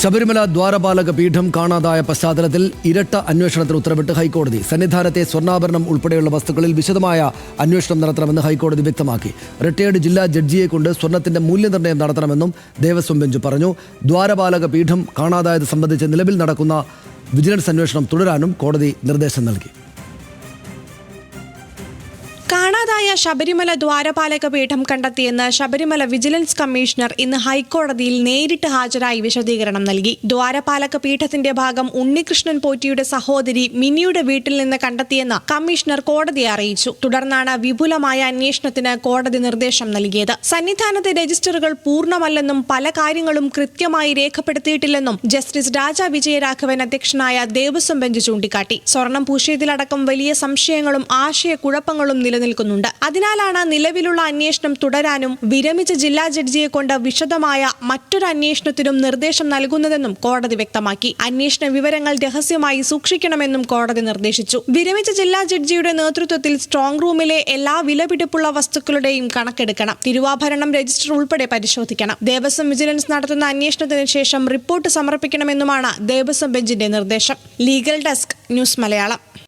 ശബരിമല ദ്വാരപാലക പീഠം കാണാതായ പശ്ചാത്തലത്തിൽ ഇരട്ട അന്വേഷണത്തിന് ഉത്തരവിട്ട് ഹൈക്കോടതി. സന്നിധാനത്തെ സ്വർണ്ണാഭരണം ഉൾപ്പെടെയുള്ള വസ്തുക്കളിൽ വിശദമായ അന്വേഷണം നടത്തണമെന്ന് ഹൈക്കോടതി വ്യക്തമാക്കി. റിട്ടയേർഡ് ജില്ലാ ജഡ്ജിയെ കൊണ്ട് സ്വർണ്ണത്തിന്റെ മൂല്യനിർണ്ണയം നടത്തണമെന്നും ദേവസ്വം ബെഞ്ച് പറഞ്ഞു. ദ്വാരപാലക പീഠം കാണാതായത് സംബന്ധിച്ച് നിലവിൽ നടക്കുന്ന വിജിലൻസ് അന്വേഷണം തുടരാനും കോടതി നിർദ്ദേശം നൽകി. കാണാതായ ശബരിമല ദ്വാരപാലക പീഠം കണ്ടെത്തിയെന്ന് ശബരിമല വിജിലൻസ് കമ്മീഷണർ ഇന്ന് ഹൈക്കോടതിയിൽ നേരിട്ട് ഹാജരായി വിശദീകരണം നൽകി. ദ്വാരപാലക പീഠത്തിന്റെ ഭാഗം ഉണ്ണികൃഷ്ണൻ പോറ്റിയുടെ സഹോദരി മിനിയുടെ വീട്ടിൽ നിന്ന് കണ്ടെത്തിയെന്ന് കമ്മീഷണർ കോടതിയെ അറിയിച്ചു. തുടർന്നാണ് വിപുലമായ അന്വേഷണത്തിന് കോടതി നിർദ്ദേശം നൽകിയത്. സന്നിധാനത്തെ രജിസ്റ്ററുകൾ പൂർണ്ണമല്ലെന്നും പല കാര്യങ്ങളും കൃത്യമായി രേഖപ്പെടുത്തിയിട്ടില്ലെന്നും ജസ്റ്റിസ് രാജ വിജയരാഘവൻ അധ്യക്ഷനായ ദേവസ്വം ബെഞ്ച് ചൂണ്ടിക്കാട്ടി. സ്വർണം പൂശിയതിലടക്കം വലിയ സംശയങ്ങളും ആശയക്കുഴപ്പങ്ങളും നിലനിൽക്കുന്നുണ്ട്. അതിനാലാണ് നിലവിലുള്ള അന്വേഷണം തുടരാനും വിരമിച്ച ജില്ലാ ജഡ്ജിയെ കൊണ്ട് വിശദമായ മറ്റൊരു അന്വേഷണത്തിനും നിർദ്ദേശം നൽകുന്നതെന്നും കോടതി വ്യക്തമാക്കി. അന്വേഷണ വിവരങ്ങൾ രഹസ്യമായി സൂക്ഷിക്കണമെന്നും കോടതി നിർദ്ദേശിച്ചു. വിരമിച്ച ജില്ലാ ജഡ്ജിയുടെ നേതൃത്വത്തിൽ സ്ട്രോങ് റൂമിലെ എല്ലാ വിലപിടിപ്പുള്ള വസ്തുക്കളുടെയും കണക്കെടുക്കണം. തിരുവാഭരണം രജിസ്റ്റർ ഉൾപ്പെടെ പരിശോധിക്കണം. ദേവസ്വം വിജിലൻസ് നടത്തുന്ന അന്വേഷണത്തിന് ശേഷം റിപ്പോർട്ട് സമർപ്പിക്കണമെന്നുമാണ് ദേവസ്വം ബെഞ്ചിന്റെ നിർദ്ദേശം. Legal desk, news Malayalam.